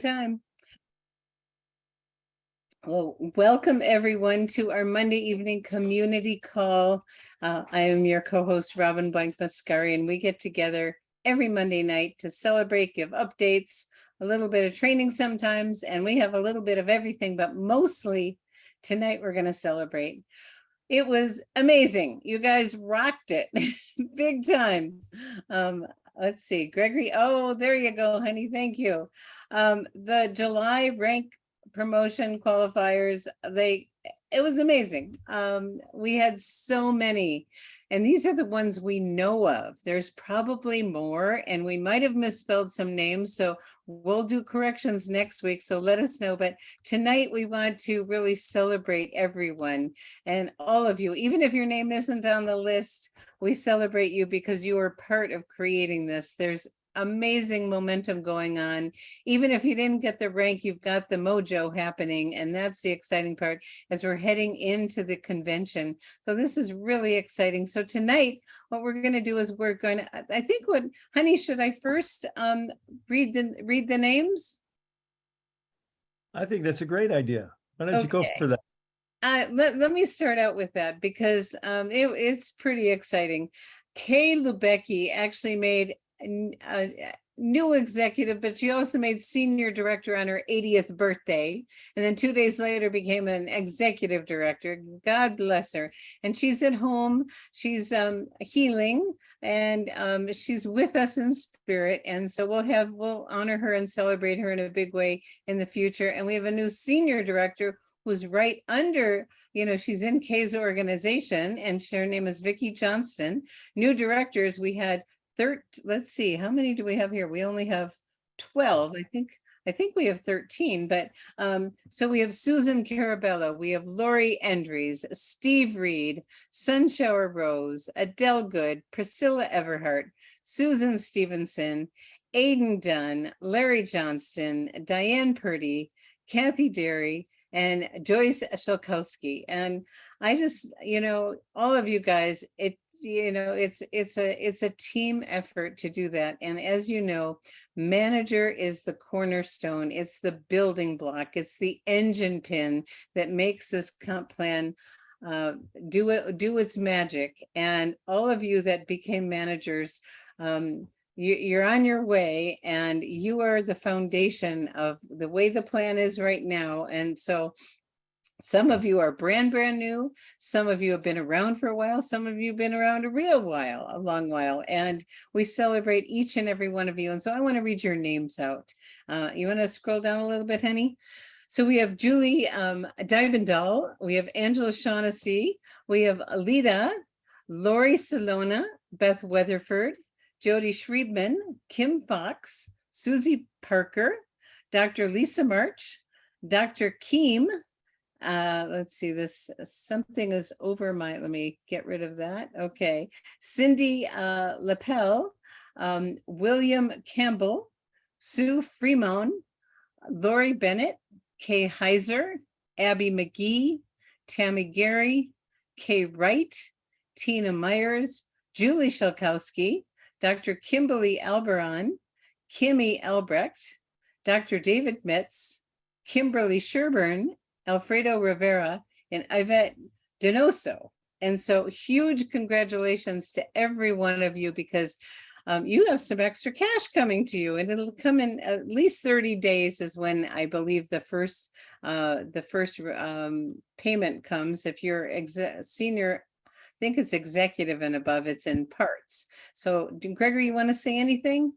Time. Well, welcome everyone to our Monday evening community call. I am your co-host, Robin Blank Mascari, and we get together every Monday night to celebrate, give updates, a little bit of training sometimes, and we have a little bit of everything, but mostly tonight we're going to celebrate. It was amazing. You guys rocked it big time. Let's see, Gregory. Oh, there you go, honey. Thank you. The July rank promotion qualifiers, it was amazing. We had so many, and these are the ones we know of. There's probably more, and we might have misspelled some names, so we'll do corrections next week, so let us know. But tonight we want to really celebrate everyone and all of you. Even if your name isn't on the list, we celebrate you because you are part of creating this. There's amazing momentum going on. Even if you didn't get the rank, you've got the mojo happening, and that's the exciting part as we're heading into the convention. So this is really exciting. So tonight, what we're going to do is we're going to, I think what, honey, should I first read the names? I think that's a great idea. Why don't you go for that? Let me start out with that because it's pretty exciting. Kay Lubecki actually made a new executive, but she also made senior director on her 80th birthday. And then 2 days later became an executive director. God bless her. And she's at home. She's healing, and she's with us in spirit. And so we'll honor her and celebrate her in a big way in the future. And we have a new senior director who's right under, she's in Kay's organization, and her name is Vicki Johnston. New directors, we had let's see, how many do we have here? We only have 12. I think we have 13, but so we have Susan Carabello, we have Lori Endries, Steve Reed, Sunshower Rose, Adele Good, Priscilla Everhart, Susan Stevenson, Aiden Dunn, Larry Johnston, Diane Purdy, Kathy Derry, and Joyce Shalkowski. And I just, all of you guys, it's a team effort to do that. And as you know, manager is the cornerstone. It's the building block. It's the engine pin that makes this comp plan do its magic. And all of you that became managers, you're on your way, and you are the foundation of the way the plan is right now. And so some of you are brand new. Some of you have been around for a while. Some of you have been around a long while. And we celebrate each and every one of you. And so I want to read your names out. You want to scroll down a little bit, honey? So we have Julie Dibendal. We have Angela Shaughnessy. We have Alita, Lori Salona, Beth Weatherford, Jody Schriebman, Kim Fox, Susie Parker, Dr. Lisa March, Dr. Keem. Let's see, something is over let me get rid of that. Okay. Cindy Lapel, William Campbell, Sue Fremont, Lori Bennett, Kay Heiser, Abby McGee, Tammy Gary, Kay Wright, Tina Myers, Julie Shalkowski, Dr. Kimberly Alberon, Kimmy Albrecht, Dr. David Metz, Kimberly Sherburne, Alfredo Rivera, and Yvette Donoso. And so huge congratulations to every one of you, because you have some extra cash coming to you, and it'll come in at least 30 days is when I believe the first payment comes. If you're senior, I think it's executive and above, it's in parts. So Gregory, you want to say anything?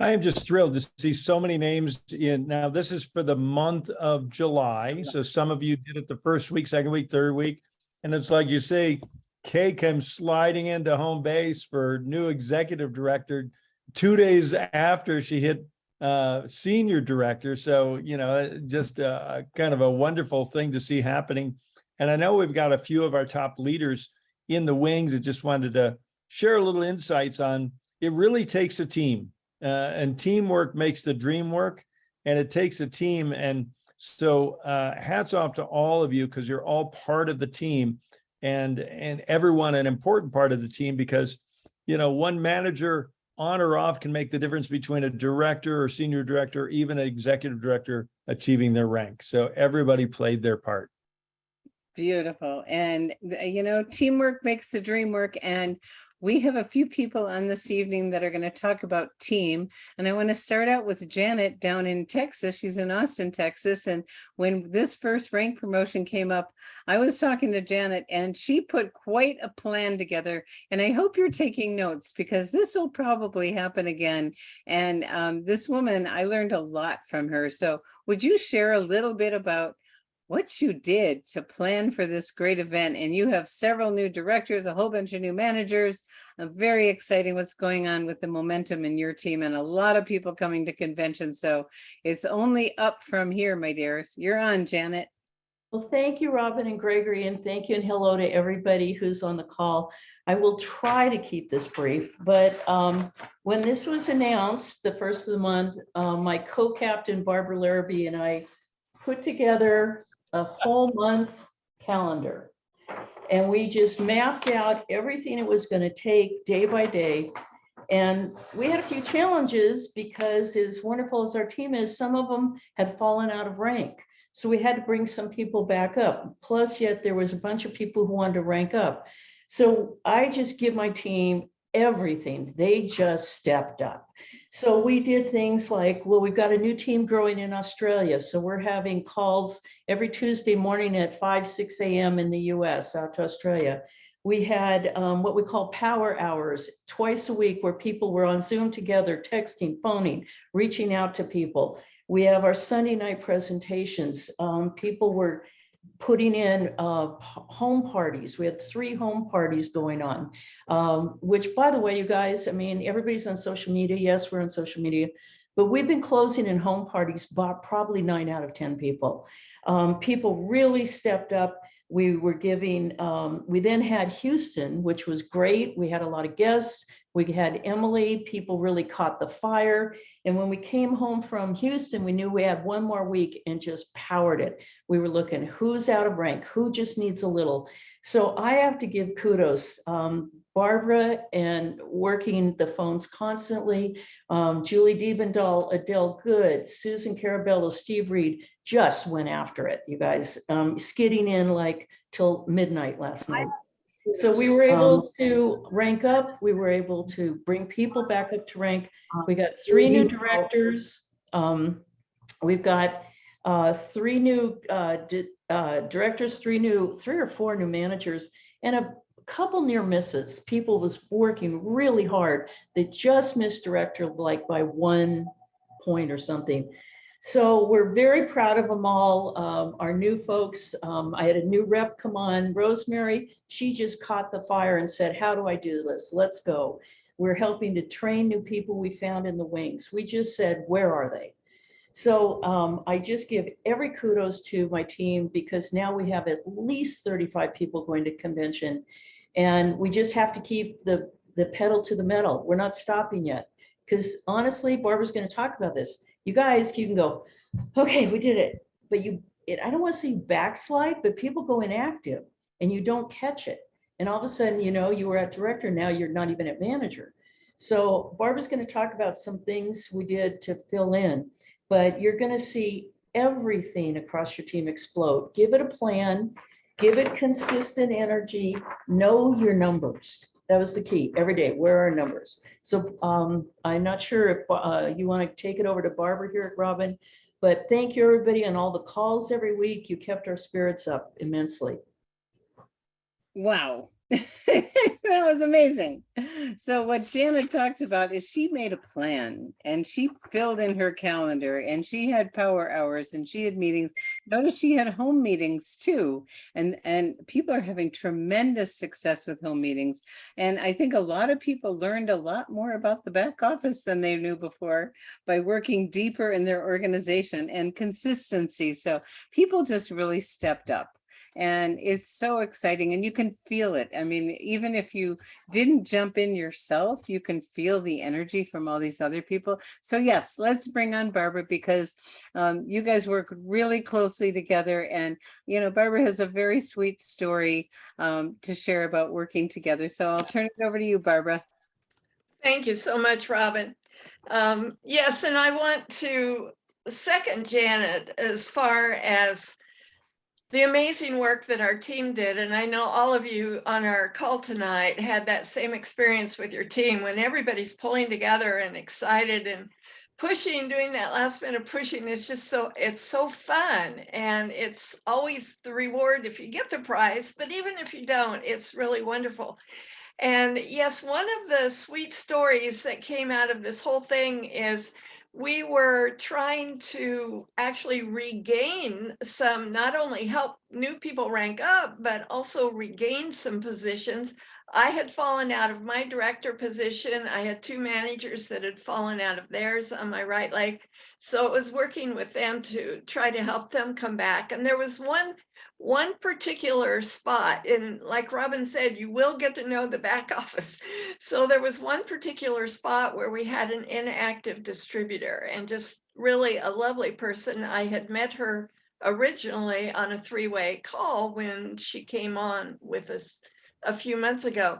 I am just thrilled to see so many names in. Now, this is for the month of July. So some of you did it the first week, second week, third week. And it's like you say, Kay comes sliding into home base for new executive director 2 days after she hit senior director. So, just kind of a wonderful thing to see happening. And I know we've got a few of our top leaders in the wings that just wanted to share a little insights on it really takes a team. And teamwork makes the dream work, and it takes a team. And so hats off to all of you, because you're all part of the team, and everyone an important part of the team, because, one manager on or off can make the difference between a director or senior director, even an executive director achieving their rank. So everybody played their part. Beautiful. And, teamwork makes the dream work. And we have a few people on this evening that are going to talk about team. And I want to start out with Janet down in Texas. She's in Austin, Texas. And when this first rank promotion came up, I was talking to Janet and she put quite a plan together. And I hope you're taking notes because this will probably happen again. And this woman, I learned a lot from her. So would you share a little bit about what you did to plan for this great event? And you have several new directors, a whole bunch of new managers. Very exciting what's going on with the momentum in your team and a lot of people coming to convention. So it's only up from here, my dears. You're on, Janet. Well, thank you, Robin and Gregory, and thank you and hello to everybody who's on the call. I will try to keep this brief, but when this was announced, the first of the month, my co-captain Barbara Larrabee and I put together a whole month calendar. And we just mapped out everything it was going to take day by day. And we had a few challenges because as wonderful as our team is, some of them had fallen out of rank. So we had to bring some people back up. Plus, yet there was a bunch of people who wanted to rank up. So I just give my team everything. They just stepped up. So we did things like, well, we've got a new team growing in Australia. So we're having calls every Tuesday morning at 5, 6 a.m. in the US out to Australia. We had what we call power hours twice a week where people were on Zoom together, texting, phoning, reaching out to people. We have our Sunday night presentations. People were putting in home parties. We had 3 home parties going on, which by the way, you guys, I mean, everybody's on social media. Yes, we're on social media, but we've been closing in home parties by probably 9 out of 10 people. People really stepped up. We were giving, we then had Houston, which was great. We had a lot of guests. We had Emily, people really caught the fire. And when we came home from Houston, we knew we had 1 more week and just powered it. We were looking who's out of rank, who just needs a little. So I have to give kudos. Barbara and working the phones constantly, Julie Diebendahl, Adele Good, Susan Carabello, Steve Reed just went after it, you guys, skidding in like till midnight last night. So we were able to rank up. We were able to bring people back up to rank. We got 3 new directors. We've got 3 new directors, 3 or 4 new managers, and a couple near misses. People was working really hard. They just missed director like by 1 point or something. So we're very proud of them all. Our new folks, I had a new rep come on, Rosemary. She just caught the fire and said, how do I do this? Let's go. We're helping to train new people we found in the wings. We just said, where are they? So I just give every kudos to my team because now we have at least 35 people going to convention. And we just have to keep the pedal to the metal. We're not stopping yet. Because honestly, Barbara's going to talk about this. You guys, you can go, okay, we did it. But I don't want to see backslide, but people go inactive and you don't catch it. And all of a sudden, you were at director, now you're not even at manager. So Barbara's going to talk about some things we did to fill in, but you're going to see everything across your team explode. Give it a plan, give it consistent energy, know your numbers. That was the key every day. Where are our numbers? So I'm not sure if you want to take it over to Barbara here at Robin, but thank you everybody on all the calls every week. You kept our spirits up immensely. Wow. That was amazing. So what Janet talked about is she made a plan and she filled in her calendar and she had power hours and she had meetings. Notice she had home meetings too. And people are having tremendous success with home meetings. And I think a lot of people learned a lot more about the back office than they knew before by working deeper in their organization and consistency. So people just really stepped up. And it's so exciting and you can feel it. I mean, even if you didn't jump in yourself, you can feel the energy from all these other people. So yes, let's bring on Barbara because you guys work really closely together. And, Barbara has a very sweet story to share about working together. So I'll turn it over to you, Barbara. Thank you so much, Robin. Yes, and I want to second Janet as far as the amazing work that our team did. And I know all of you on our call tonight had that same experience with your team when everybody's pulling together and excited and pushing, doing that last minute pushing. It's so fun. And it's always the reward if you get the prize, but even if you don't, it's really wonderful. And yes, one of the sweet stories that came out of this whole thing is we were trying to actually regain some, not only help new people rank up, but also regain some positions. I had fallen out of my director position. I had two managers that had fallen out of theirs on my right leg. So it was working with them to try to help them come back. And there was one particular spot, and like Robin said, you will get to know the back office. So there was one particular spot where we had an inactive distributor, and just really a lovely person. I had met her originally on a three-way call when she came on with us a few months ago.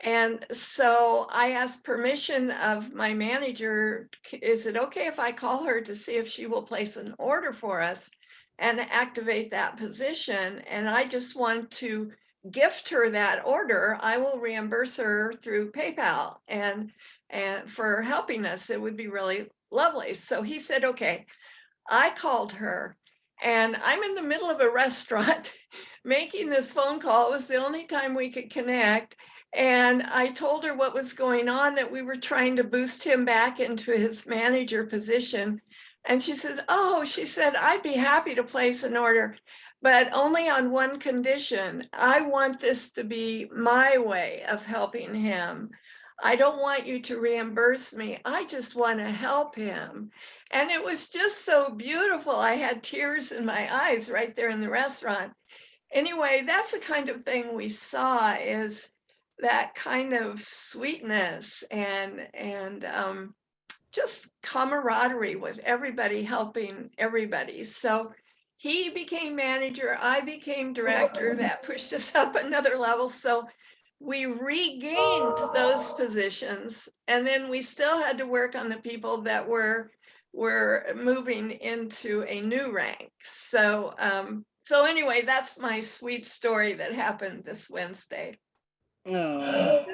And so I asked permission of my manager, is it okay if I call her to see if she will place an order for us and activate that position? And I just want to gift her that order. I will reimburse her through PayPal and for helping us. It would be really lovely. So he said, okay. I called her, and I'm in the middle of a restaurant making this phone call. It was the only time we could connect. And I told her what was going on, that we were trying to boost him back into his manager position. And she says, oh, she said, I'd be happy to place an order, but only on one condition. I want this to be my way of helping him. I don't want you to reimburse me. I just want to help him. And it was just so beautiful. I had tears in my eyes right there in the restaurant. Anyway, that's the kind of thing we saw, is that kind of sweetness and just camaraderie with everybody helping everybody. So he became manager, I became director. That pushed us up another level. So we regained those positions, and then we still had to work on the people that were moving into a new rank. So anyway, that's my sweet story that happened this Wednesday. Oh,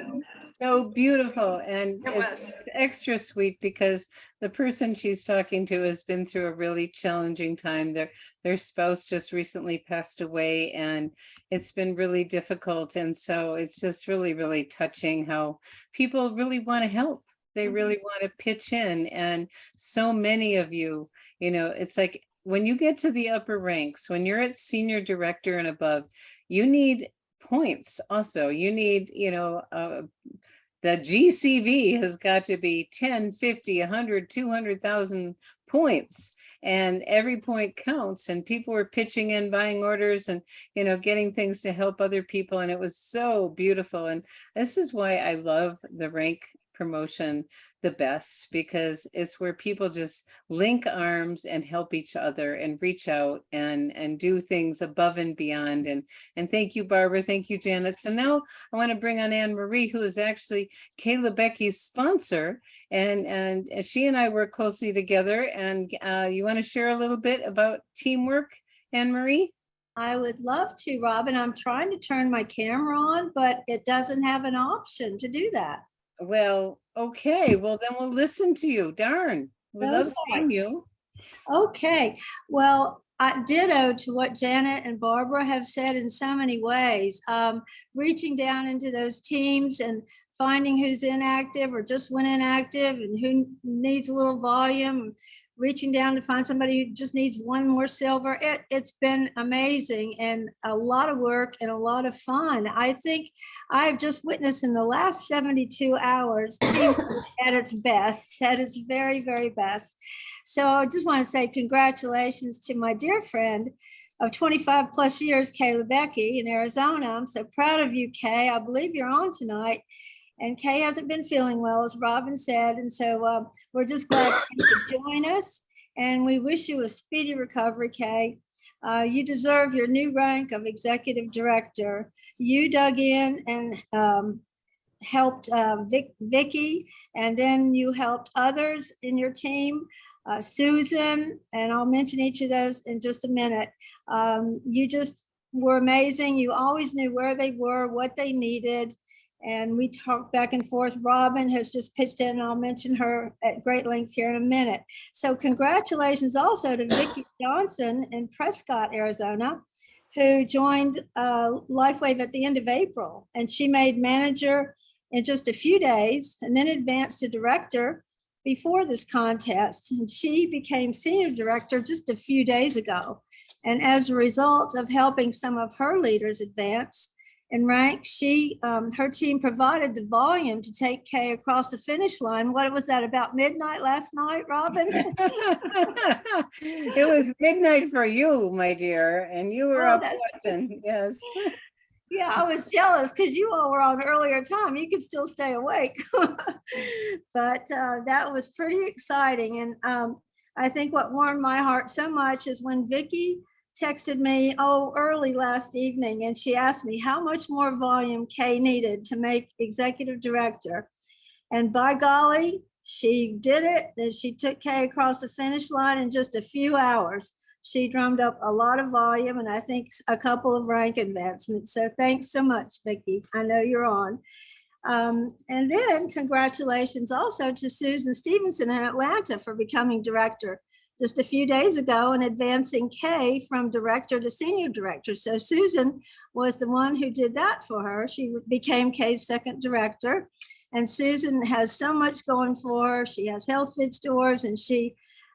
so beautiful. And It it's was. extra sweet because the person she's talking to has been through a really challenging time. Their spouse just recently passed away, and it's been really difficult. And so it's just really, really touching how people really want to help. They really want to pitch in. And so many of you, it's like when you get to the upper ranks, when you're at senior director and above, you need points. Also, you need, the GCV has got to be 10, 50, 100, 200,000 points, and every point counts. And people were pitching in, buying orders, and getting things to help other people, and it was so beautiful. And this is why I love the rank promotion the best, because it's where people just link arms and help each other and reach out and do things above and beyond. And thank you, Barbara. Thank you, Janet. So now I want to bring on Anne Marie, who is actually Kayla Becky's sponsor, and she and I work closely together. And you want to share a little bit about teamwork, Anne Marie? I would love to, Robin. I'm trying to turn my camera on, but it doesn't have an option to do that. Well, okay. Well, then we'll listen to you. Darn. We love seeing you. Okay. Well, ditto to what Janet and Barbara have said in so many ways. Reaching down into those teams and finding who's inactive or just went inactive and who needs a little volume, reaching down to find somebody who just needs one more silver. It's been amazing and a lot of work and a lot of fun. I think I've just witnessed in the last 72 hours teamwork at its best, at its very, very best. So I just want to say congratulations to my dear friend of 25 plus years, Kayla Becky in Arizona. I'm so proud of you, Kay. I believe you're on tonight. And Kay hasn't been feeling well, as Robin said. And so we're just glad you could join us. And we wish you a speedy recovery, Kay. You deserve your new rank of executive director. You dug in and helped Vicky, and then you helped others in your team, Susan, and I'll mention each of those in just a minute. You just were amazing. You always knew where they were, what they needed, and we talked back and forth. Robin has just pitched in, and I'll mention her at great length here in a minute. So congratulations also to Vicki Johnson in Prescott, Arizona, who joined LifeWave at the end of April, and she made manager in just a few days and then advanced to director before this contest. And she became senior director just a few days ago. And as a result of helping some of her leaders advance in rank, her team provided the volume to take Kay across the finish line. What was that, about midnight last night, Robin? It was midnight for you, my dear, and you were Oh, up that's- watching, yes. Yeah, I was jealous because you all were on earlier time. You could still stay awake. But that was pretty exciting. And I think what warmed my heart so much is when Vicki texted me, early last evening, and she asked me how much more volume Kay needed to make executive director. And by golly, she did it. And she took Kay across the finish line in just a few hours. She drummed up a lot of volume, and I think a couple of rank advancements. So thanks so much, Vicki. I know you're on. And then congratulations also to Susan Stevenson in Atlanta for becoming director just a few days ago and advancing Kay from director to senior director. So Susan was the one who did that for her. She became Kay's second director. And Susan has so much going for her. She has Health Food Stores, and she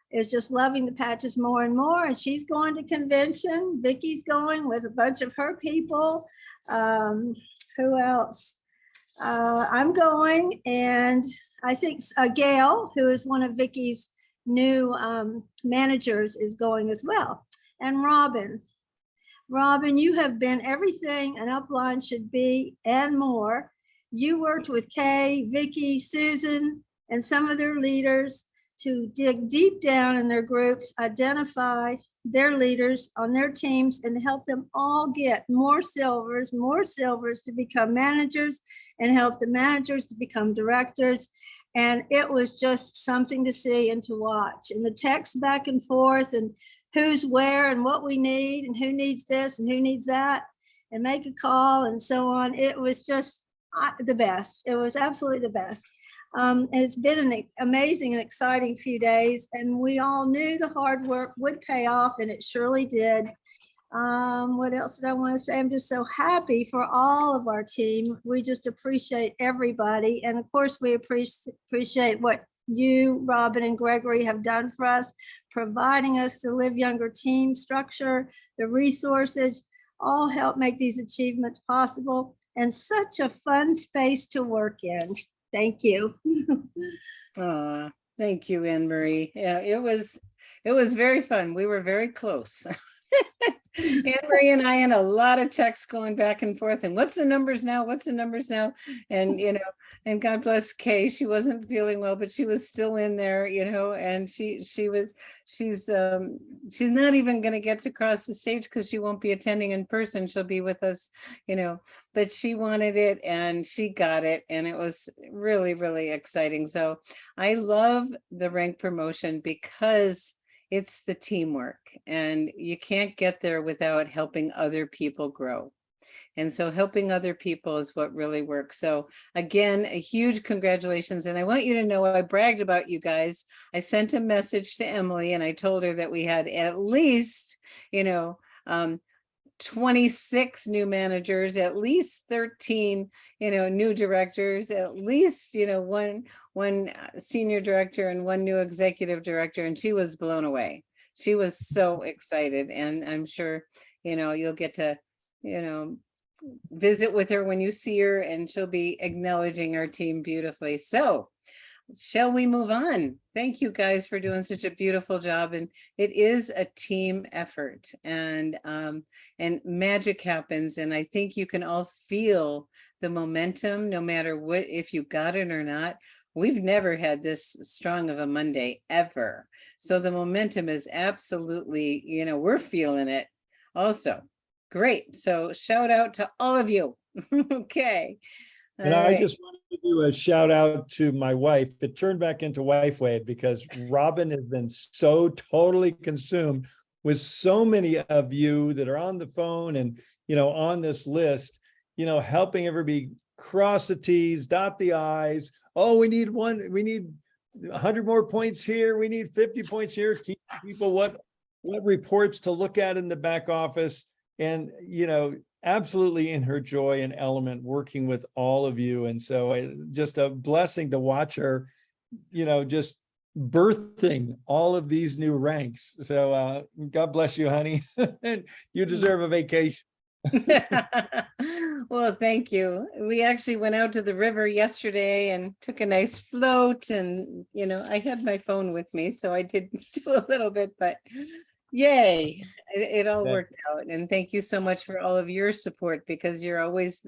is just loving the patches more and more. And she's going to convention. Vicki's going with a bunch of her people. Who else? I'm going, and I think Gail, who is one of Vicki's new managers, is going as well. And Robin, you have been everything an upline should be and more. You worked with Kay, Vicki, Susan, and some of their leaders to dig deep down in their groups, identify their leaders on their teams, and help them all get more silvers to become managers, and help the managers to become directors. And it was just something to see and to watch. And the text back and forth, and who's where and what we need, and who needs this and who needs that, and make a call and so on. It was just the best. It was absolutely the best. And it's been an amazing and exciting few days, and we all knew the hard work would pay off, and it surely did. What else did I want to say? I'm just so happy for all of our team. We just appreciate everybody. And of course, we appreciate what you, Robin, and Gregory have done for us, providing us the Live Younger team structure, the resources, all help make these achievements possible, and such a fun space to work in. Thank you. Thank you, Anne Marie. Yeah, it was very fun. We were very close. Anne Marie and I had a lot of texts going back and forth, and what's the numbers now? What's the numbers now? And and God bless Kay. She wasn't feeling well, but she was still in there, and she's not even going to get to cross the stage because she won't be attending in person. She'll be with us, but she wanted it and she got it, and it was really, really exciting. So I love the rank promotion because it's the teamwork, and you can't get there without helping other people grow. And so helping other people is what really works. So again, a huge congratulations. And I want you to know, I bragged about you guys. I sent a message to Emily, and I told her that we had at least, 26 new managers, at least 13, new directors, at least, one senior director and one new executive director. And she was blown away. She was so excited. And I'm sure, you'll get to, visit with her when you see her, and she'll be acknowledging our team beautifully. So shall we move on? Thank you guys for doing such a beautiful job. And it is a team effort, and magic happens. And I think you can all feel the momentum, no matter what, if you got it or not. We've never had this strong of a Monday ever. So the momentum is absolutely, we're feeling it also. Great. So shout out to all of you. Okay. And All I right. just want do a shout out to my wife. It turned back into Wife Wave because Robin has been so totally consumed with so many of you that are on the phone and, on this list, helping everybody cross the T's, dot the I's. Oh, we need 100 more points here. We need 50 points here. Teach people what reports to look at in the back office. And, absolutely in her joy and element working with all of you. And so just a blessing to watch her, just birthing all of these new ranks. So God bless you, honey. And you deserve a vacation. Well, thank you. We actually went out to the river yesterday and took a nice float, and I had my phone with me, so I did do a little bit, but yay, it all Thank worked out. And thank you so much for all of your support, because you're always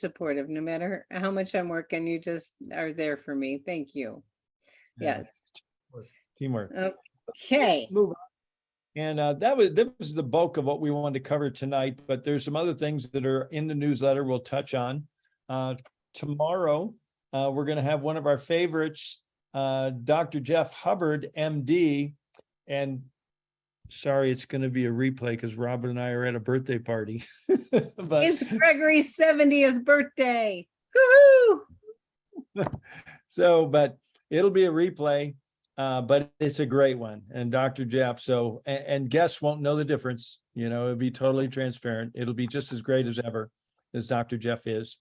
supportive. No matter how much I'm working, you just are there for me. Thank you. Yes. Teamwork. Okay. Let's move on. And that was the bulk of what we wanted to cover tonight, but there's some other things that are in the newsletter we'll touch on. Tomorrow, we're going to have one of our favorites, Dr. Jeff Hubbard, MD. And sorry, it's going to be a replay because Robin and I are at a birthday party. But It's Gregory's 70th birthday. Woohoo! but it'll be a replay. But it's a great one. And Dr. Jeff, and guests won't know the difference. It'll be totally transparent. It'll be just as great as ever as Dr. Jeff is.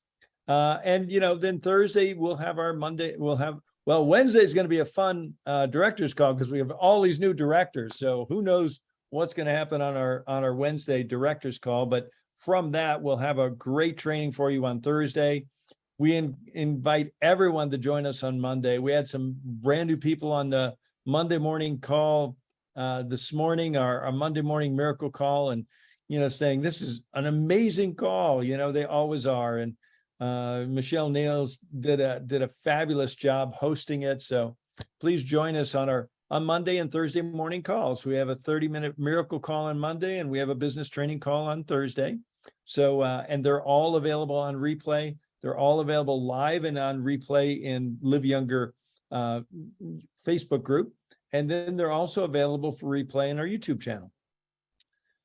And then Thursday we'll have our Monday. Wednesday is going to be a fun director's call because we have all these new directors. So who knows what's going to happen on our Wednesday director's call. But from that, we'll have a great training for you on Thursday. We invite everyone to join us on Monday. We had some brand new people on the Monday morning call this morning, our Monday morning miracle call, and saying this is an amazing call. They always are. And Michelle Niels did a fabulous job hosting it. So please join us on Monday and Thursday morning calls. We have a 30-minute miracle call on Monday, and we have a business training call on Thursday. So and they're all available on replay. They're all available live and on replay in Live Younger Facebook group. And then they're also available for replay in our YouTube channel.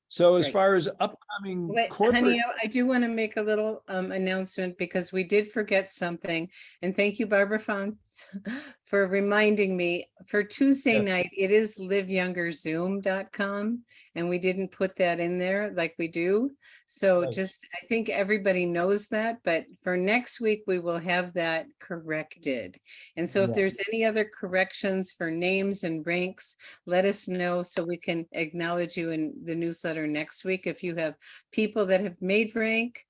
So as Great. far as upcoming Wait, corporate, honey, I do want to make a little announcement because we did forget something. And thank you, Barbara Font, for reminding me. For Tuesday Yes. night, it is liveyoungerzoom.com. And we didn't put that in there like we do. So Right. I think everybody knows that, but for next week, we will have that corrected. And so if Yeah. there's any other corrections for names and ranks, let us know so we can acknowledge you in the newsletter next week. If you have people that have made rank,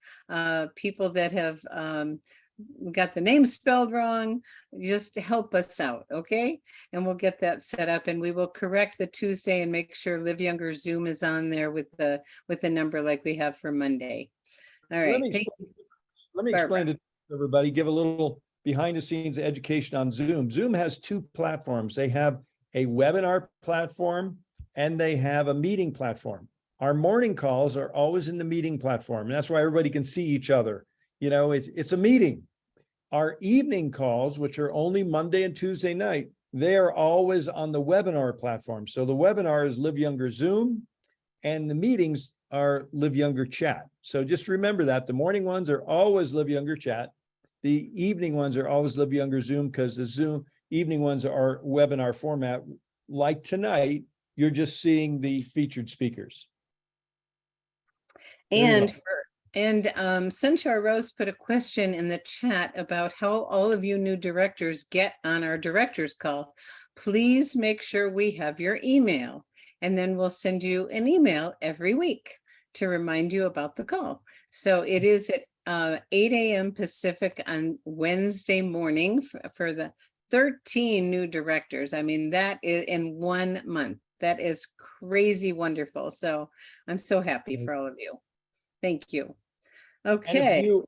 people that have got the name spelled wrong, just help us out, okay? And we'll get that set up, and we will correct the Tuesday and make sure Live Younger Zoom is on there with the number like we have for Monday. All right. Let me explain to everybody, give a little behind the scenes education on Zoom. Zoom has two platforms. They have a webinar platform and they have a meeting platform. Our morning calls are always in the meeting platform. And that's why everybody can see each other. It's a meeting. Our evening calls, which are only Monday and Tuesday night, they are always on the webinar platform. So the webinar is Live Younger Zoom and the meetings are Live Younger Chat. So just remember that the morning ones are always Live Younger Chat. The evening ones are always Live Younger Zoom because the Zoom evening ones are webinar format. Like tonight, you're just seeing the featured speakers. And Sunshine Rose put a question in the chat about how all of you new directors get on our director's call. Please make sure we have your email, and then we'll send you an email every week to remind you about the call. So it is at 8 a.m. Pacific on Wednesday morning for the 13 new directors. I mean, that is in 1 month. That is crazy wonderful. So I'm so happy for all of you. Thank you. Okay. And if you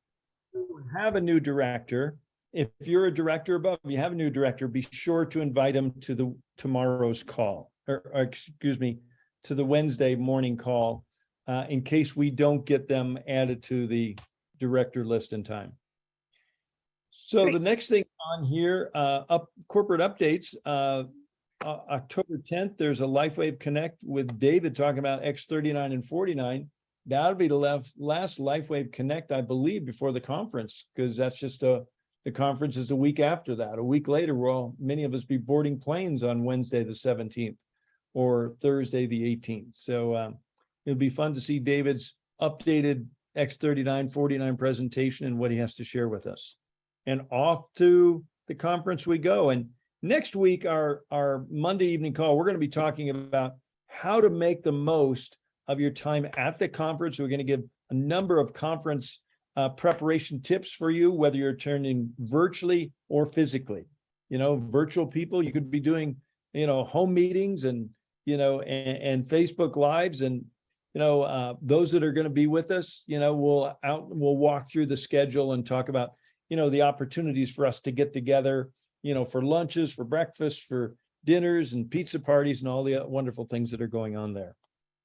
have a new director, if you're a director above, you have a new director, be sure to invite them to tomorrow's call, or excuse me, to the Wednesday morning call, in case we don't get them added to the director list in time. So the next thing on here, corporate updates, October 10th, there's a LifeWave Connect with David talking about X39 and 49. That'll be the last LifeWave Connect, I believe, before the conference, because that's just the conference is a week after that. A week later, many of us be boarding planes on Wednesday, the 17th or Thursday, the 18th. So it'll be fun to see David's updated X39, 49 presentation and what he has to share with us. And off to the conference we go. And next week, our Monday evening call, we're going to be talking about how to make the most of your time at the conference. We're going to give a number of conference preparation tips for you, whether you're attending virtually or physically. Virtual people, you could be doing, home meetings and, and Facebook Lives, and, those that are going to be with us, we'll walk through the schedule and talk about, the opportunities for us to get together, for lunches, for breakfast, for dinners and pizza parties and all the wonderful things that are going on there.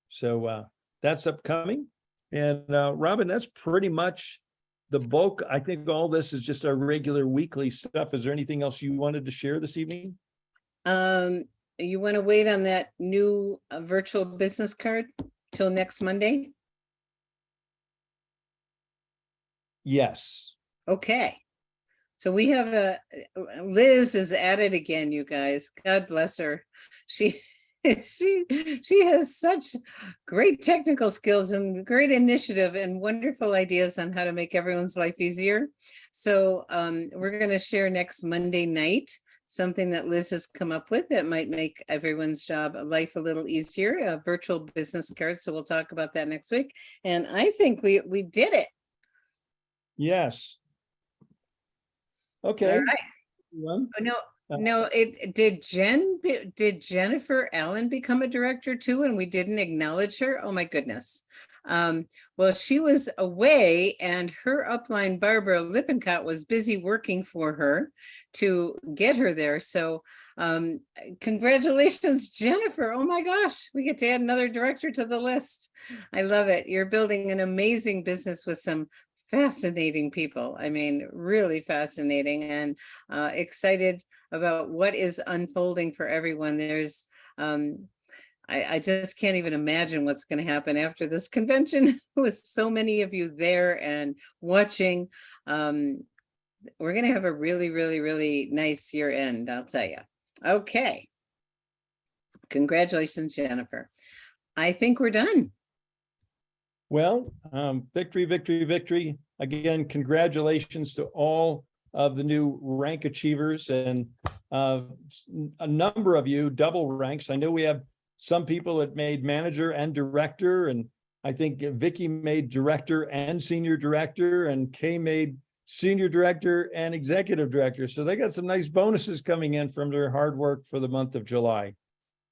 So that's upcoming. And Robin, that's pretty much the bulk. I think all this is just our regular weekly stuff. Is there anything else you wanted to share this evening? You want to wait on that new virtual business card till next Monday? Yes. Okay. So we have Liz is at it again, you guys. God bless her. She has such great technical skills and great initiative and wonderful ideas on how to make everyone's life easier. So we're going to share next Monday night something that Liz has come up with that might make everyone's life a little easier, a virtual business card. So we'll talk about that next week. And I think we did it. Yes. Okay. All right. No, did Jennifer Allen become a director too, and we didn't acknowledge her? Oh my goodness. Well, she was away, and her upline Barbara Lippincott was busy working for her to get her there. So congratulations, Jennifer. Oh my gosh, we get to add another director to the list. I love it. You're building an amazing business with some fascinating people. I mean, really fascinating, and excited about what is unfolding for everyone. There's, I just can't even imagine what's going to happen after this convention with so many of you there and watching. We're going to have a really, really, really nice year end, I'll tell you. Okay. Congratulations, Jennifer. I think we're done. Well, victory, victory, victory. Again, congratulations to all of the new rank achievers, and a number of you double ranks. I know we have some people that made manager and director, and I think Vicky made director and senior director, and Kay made senior director and executive director. So they got some nice bonuses coming in from their hard work for the month of July.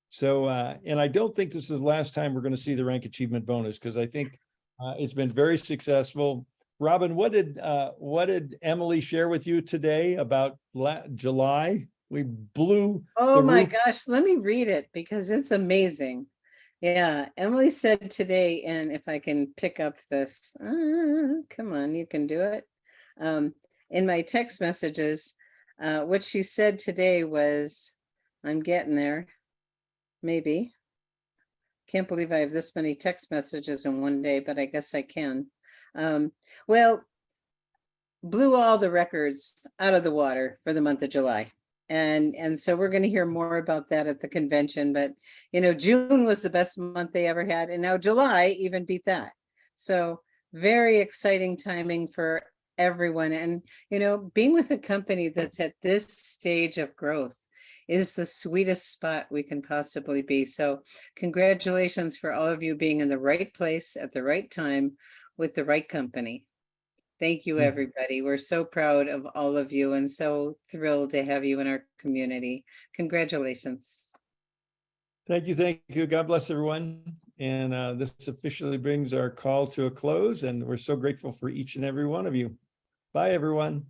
So, and I don't think this is the last time we're going to see the rank achievement bonus, because I think it's been very successful. Robin, what did Emily share with you today about July? We blew. Oh my gosh, let me read it because it's amazing. Yeah, Emily said today, and if I can pick up this, come on, you can do it. In my text messages, what she said today was, I'm getting there, maybe. Can't believe I have this many text messages in one day, but I guess I can. Well, blew all the records out of the water for the month of July. And so we're going to hear more about that at the convention, but June was the best month they ever had. And now July even beat that. So very exciting timing for everyone. And, being with a company that's at this stage of growth is the sweetest spot we can possibly be. So congratulations for all of you being in the right place at the right time with the right company. Thank you, everybody. We're so proud of all of you and so thrilled to have you in our community. Congratulations. Thank you. Thank you. God bless everyone. And this officially brings our call to a close, and we're so grateful for each and every one of you. Bye, everyone.